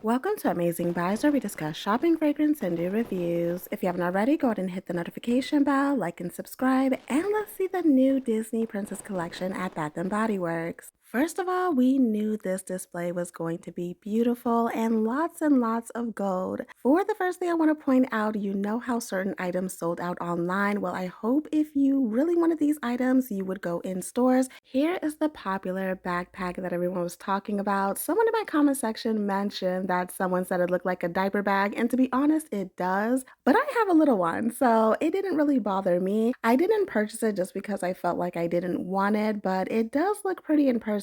Welcome to Amazing Buys, where we discuss shopping, fragrance, and do reviews. If you haven't already, go ahead and hit the notification bell, like and subscribe, and let's see the new Disney Princess collection at Bath Bodyworks. First of all, we knew this display was going to be beautiful and lots of gold. For the first thing I want to point out, you know how certain items sold out online. Well, I hope if you really wanted these items, you would go in stores. Here is the popular backpack that everyone was talking about. Someone in my comment section mentioned that someone said it looked like a diaper bag, and to be honest, it does. But I have a little one, so it didn't really bother me. I didn't purchase it just because I felt like I didn't want it, but it does look pretty in person.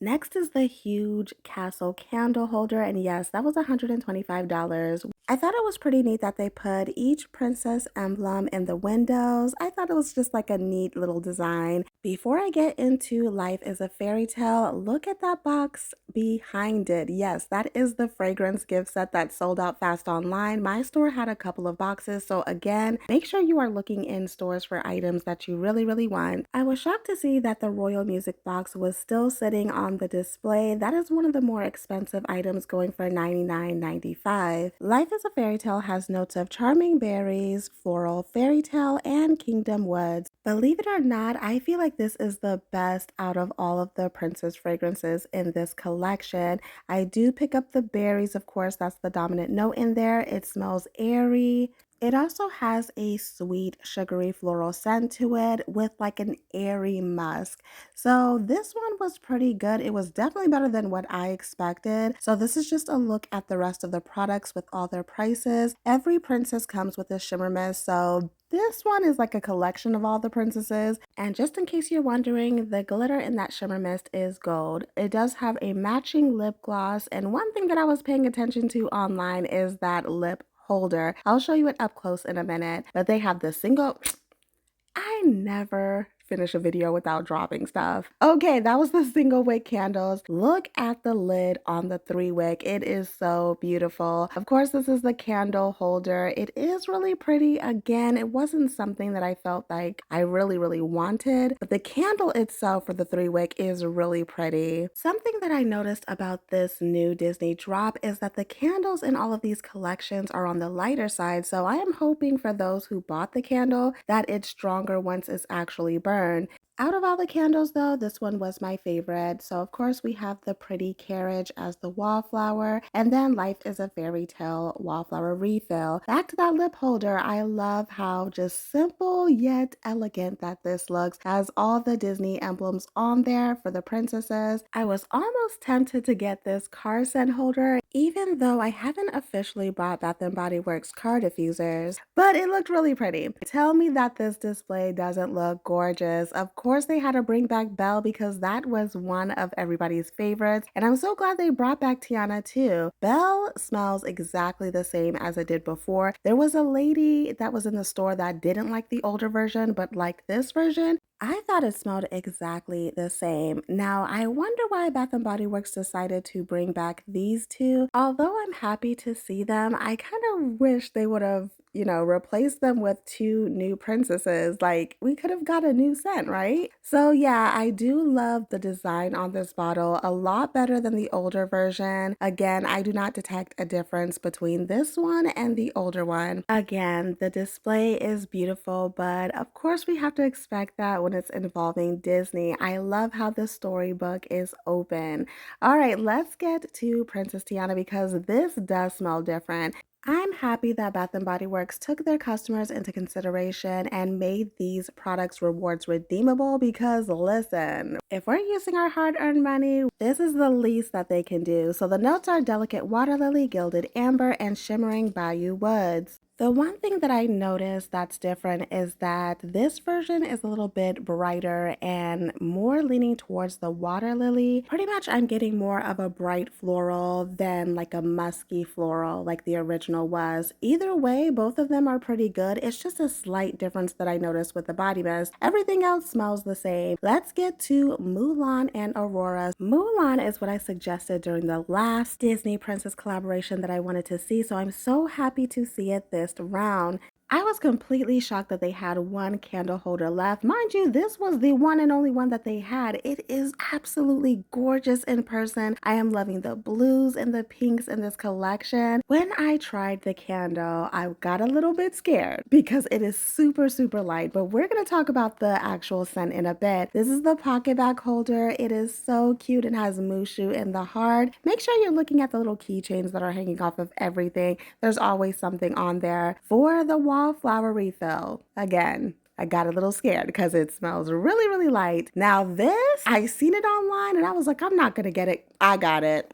Next is the huge castle candle holder, and yes, that was $125. I thought it was pretty neat that they put each princess emblem in the windows. I thought it was just like a neat little design. Before I get into Life is a Fairy Tale, look at that box behind it. Yes, that is the fragrance gift set that sold out fast online. My store had a couple of boxes, so again, make sure you are looking in stores for items that you really want. I was shocked to see that the Royal Music box was still sitting on the display. That is one of the more expensive items, going for $99.95. Life is a Fairy Tale has notes of charming berries, floral fairy tale, and kingdom woods. Believe it or not, I feel like this is the best out of all of the princess fragrances in this collection. I do pick up the berries, of course, that's the dominant note in there. It smells airy. It also has a sweet, sugary floral scent to it with like an airy musk. So this one was pretty good. It was definitely better than what I expected. So this is just a look at the rest of the products with all their prices. Every princess comes with a shimmer mist, so this one is like a collection of all the princesses. And just in case you're wondering, the glitter in that shimmer mist is gold. It does have a matching lip gloss. And one thing that I was paying attention to online is that lip holder. I'll show you it up close in a minute, but they have the single. I never finish a video without dropping stuff. Okay, that was the single wick candles. Look at the lid on the 3-wick. It is so beautiful. Of course, this is the candle holder. It is really pretty. Again, it wasn't something that I felt like I really wanted, but the candle itself for the 3-wick is really pretty. Something that I noticed about this new Disney drop is that the candles in all of these collections are on the lighter side, so I am hoping for those who bought the candle that it's stronger once it's actually burned. Out of all the candles though, this one was my favorite. So of course we have the pretty carriage as the wallflower, and then Life is a Fairy Tale wallflower refill. Back to that lip holder, I love how just simple yet elegant that this looks. Has all the Disney emblems on there for the princesses. I was almost tempted to get this car scent holder, even though I haven't officially bought Bath Body Works car diffusers, but it looked really pretty. Tell me that this display doesn't look gorgeous. Of course, they had to bring back Belle because that was one of everybody's favorites, and I'm so glad they brought back Tiana too. Belle smells exactly the same as it did before. There was a lady that was in the store that didn't like the older version, but liked this version. I thought it smelled exactly the same. Now, I wonder why Bath and Body Works decided to bring back these two. Although I'm happy to see them, I kind of wish they would have, replaced them with two new princesses. Like, we could have got a new scent, right? So yeah, I do love the design on this bottle, a lot better than the older version. Again, I do not detect a difference between this one and the older one. Again, the display is beautiful, but of course we have to expect that when it's involving Disney. I love how the storybook is open. All right, let's get to Princess Tiana because this does smell different. I'm happy that Bath and Body Works took their customers into consideration and made these products rewards redeemable because listen, if we're using our hard-earned money, this is the least that they can do. So the notes are delicate water lily, gilded amber, and shimmering bayou woods. The one thing that I noticed that's different is that this version is a little bit brighter and more leaning towards the water lily. Pretty much I'm getting more of a bright floral than like a musky floral like the original was. Either way, both of them are pretty good. It's just a slight difference that I noticed with the body mist. Everything else smells the same. Let's get to Mulan and Aurora. Mulan is what I suggested during the last Disney Princess collaboration that I wanted to see, so I'm so happy to see it this round. I was completely shocked that they had one candle holder left. Mind you, this was the one and only one that they had. It is absolutely gorgeous in person. I am loving the blues and the pinks in this collection. When I tried the candle, I got a little bit scared because it is super, super light, but we're going to talk about the actual scent in a bit. This is the pocket bag holder. It is so cute and has Mushu in the heart. Make sure you're looking at the little keychains that are hanging off of everything. There's always something on there. For the wallflower refill, again, I got a little scared because it smells really, really light. Now this, I seen it online and I was like, I'm not gonna get it. I got it.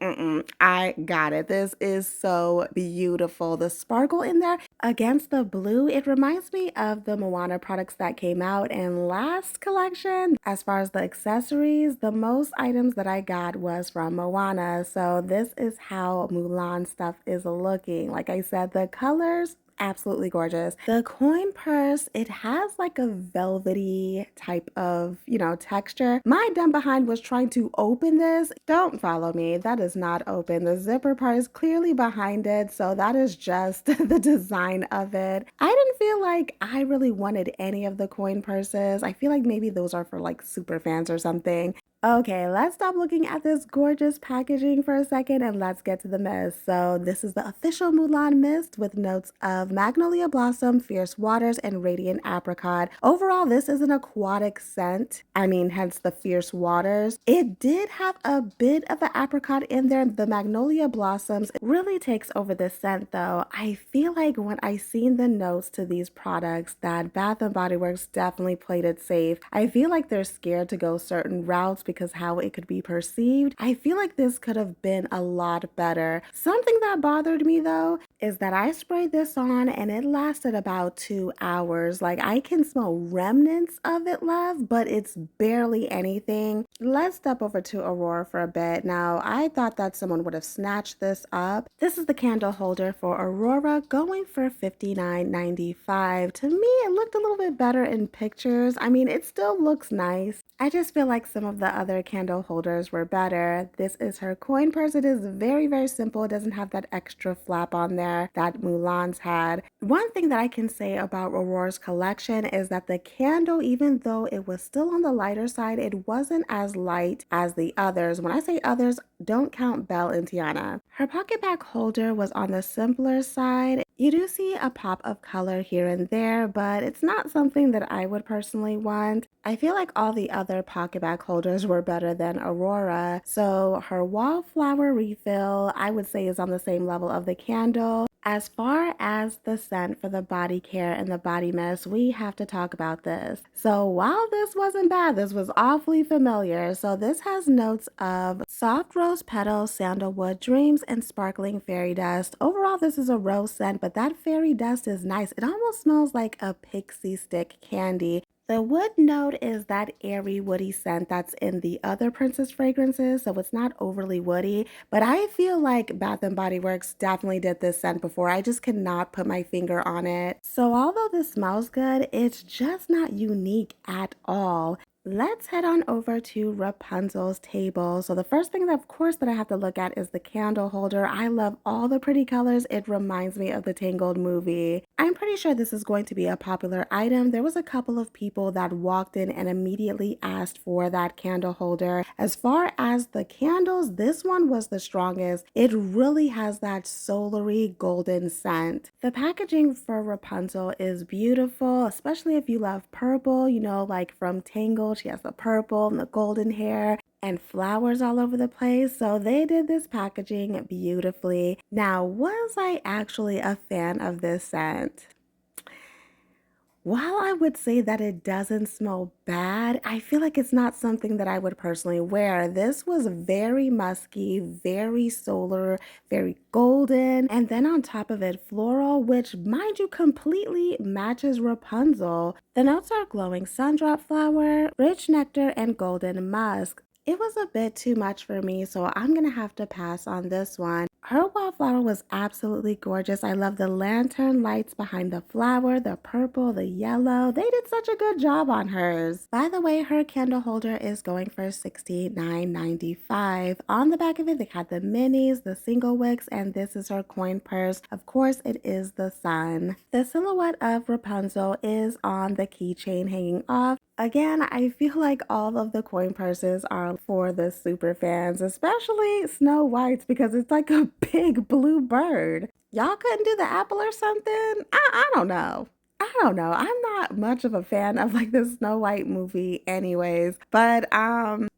I got it. This is so beautiful. The sparkle in there against the blue, it reminds me of the Moana products that came out in last collection. As far as the accessories, the most items that I got was from Moana. So this is how Mulan stuff is looking. Like I said, the colors, absolutely gorgeous. The coin purse, it has like a velvety type of, texture. My dumb behind was trying to open this. Don't follow me. That is not open. The zipper part is clearly behind it. So that is just the design of it. I didn't feel like I really wanted any of the coin purses. I feel like maybe those are for like super fans or something. Okay, let's stop looking at this gorgeous packaging for a second and let's get to the mist. So this is the official Mulan mist with notes of magnolia blossom, fierce waters, and radiant apricot. Overall, this is an aquatic scent. I mean, hence the fierce waters. It did have a bit of the apricot in there. The magnolia blossoms really takes over the scent though. I feel like when I seen the notes to these products that Bath Body Works definitely played it safe. I feel like they're scared to go certain routes because how it could be perceived. I feel like this could have been a lot better. Something that bothered me though is that I sprayed this on and it lasted about 2 hours. Like I can smell remnants of it left, but it's barely anything. Let's step over to Aurora for a bit. Now, I thought that someone would have snatched this up. This is the candle holder for Aurora going for $59.95. To me, it looked a little bit better in pictures. I mean, it still looks nice. I just feel like some of the other candle holders were better. This is her coin purse. It is very, very simple. It doesn't have that extra flap on there that Mulan's had. One thing that I can say about Aurora's collection is that the candle, even though it was still on the lighter side, it wasn't as light as the others. When I say others, don't count Belle and Tiana. Her pocket bag holder was on the simpler side. You do see a pop of color here and there, but it's not something that I would personally want. I feel like all the other pocket bag holders were better than Aurora. So her wallflower refill, I would say, is on the same level of the candle. As far as the scent for the body care and the body mist, we have to talk about this. So while this wasn't bad, this was awfully familiar. So this has notes of soft rose petals, sandalwood, dreams, and sparkling fairy dust. Overall, this is a rose scent, but that fairy dust is nice. It almost smells like a pixie stick candy. The wood note is that airy woody scent that's in the other Princess fragrances, so it's not overly woody, but I feel like Bath Body Works definitely did this scent before. I just cannot put my finger on it. So although this smells good, it's just not unique at all. Let's head on over to Rapunzel's table. So the first thing that, of course, that I have to look at is the candle holder. I love all the pretty colors. It reminds me of the Tangled movie. I'm pretty sure this is going to be a popular item. There was a couple of people that walked in and immediately asked for that candle holder. As far as the candles, this one was the strongest. It really has that solary golden scent. The packaging for Rapunzel is beautiful, especially if you love purple, like from Tangled. She has the purple and the golden hair and flowers all over the place. So they did this packaging beautifully. Now, was I actually a fan of this scent? While I would say that it doesn't smell bad, I feel like it's not something that I would personally wear. This was very musky, very solar, very golden, and then on top of it, floral, which, mind you, completely matches Rapunzel. The notes are glowing sundrop flower, rich nectar, and golden musk. It was a bit too much for me, so I'm gonna have to pass on this one. Her wallflower was absolutely gorgeous. I love the lantern lights behind the flower, the purple, the yellow. They did such a good job on hers. By the way, her candle holder is going for $69.95. On the back of it, they had the minis, the single wicks, and this is her coin purse. Of course, it is the sun. The silhouette of Rapunzel is on the keychain hanging off. Again, I feel like all of the coin purses are for the super fans, especially Snow White's because it's like a big blue bird. Y'all couldn't do the apple or something? I don't know. I don't know. I'm not much of a fan of like the Snow White movie anyways, but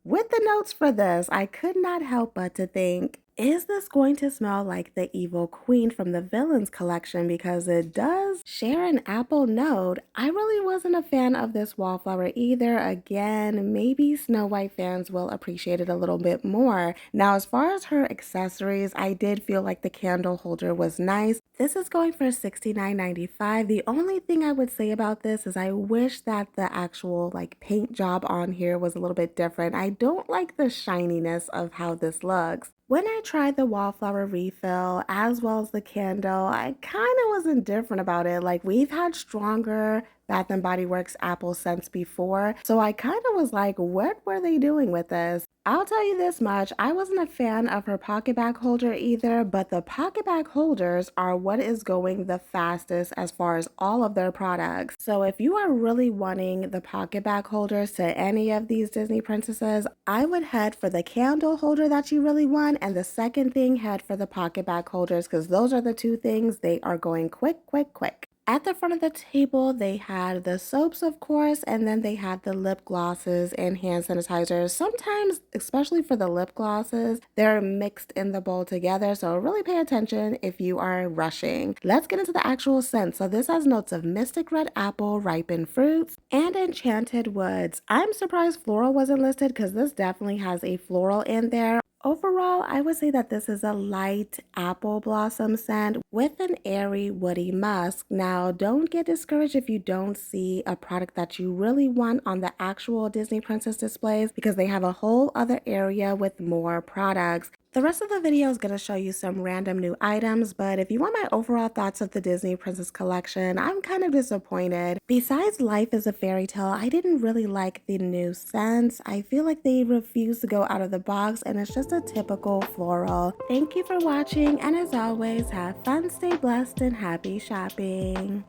with the notes for this, I could not help but to think, is this going to smell like the evil queen from the villains collection? Because it does share an apple note. I really wasn't a fan of this wallflower either. Again, maybe Snow White fans will appreciate it a little bit more. Now, as far as her accessories, I did feel like the candle holder was nice. This is going for $69.95. The only thing I would say about this is I wish that the actual like paint job on here was a little bit different. I don't like the shininess of how this looks. When I tried the wallflower refill as well as the candle, I kind of was indifferent about it. Like we've had stronger Bath Body Works apple scents before, so I kind of was like, what were they doing with this? I'll tell you this much, I wasn't a fan of her pocket bag holder either, but the pocket bag holders are what is going the fastest as far as all of their products. So if you are really wanting the pocket bag holders to any of these Disney princesses, I would head for the candle holder that you really want, and the second thing, head for the pocket bag holders because those are the two things they are going quick, quick, quick. At the front of the table, they had the soaps, of course, and then they had the lip glosses and hand sanitizers. Sometimes, especially for the lip glosses, they're mixed in the bowl together, so really pay attention if you are rushing. Let's get into the actual scent. So this has notes of mystic red apple, ripened fruits, and enchanted woods. I'm surprised floral wasn't listed because this definitely has a floral in there. Overall, I would say that this is a light apple blossom scent with an airy woody musk. Now, don't get discouraged if you don't see a product that you really want on the actual Disney Princess displays because they have a whole other area with more products. The rest of the video is going to show you some random new items, but if you want my overall thoughts of the Disney Princess collection, I'm kind of disappointed. Besides Life is a Fairy Tale, I didn't really like the new scents. I feel like they refuse to go out of the box and it's just a typical floral. Thank you for watching, and as always, have fun, stay blessed, and happy shopping.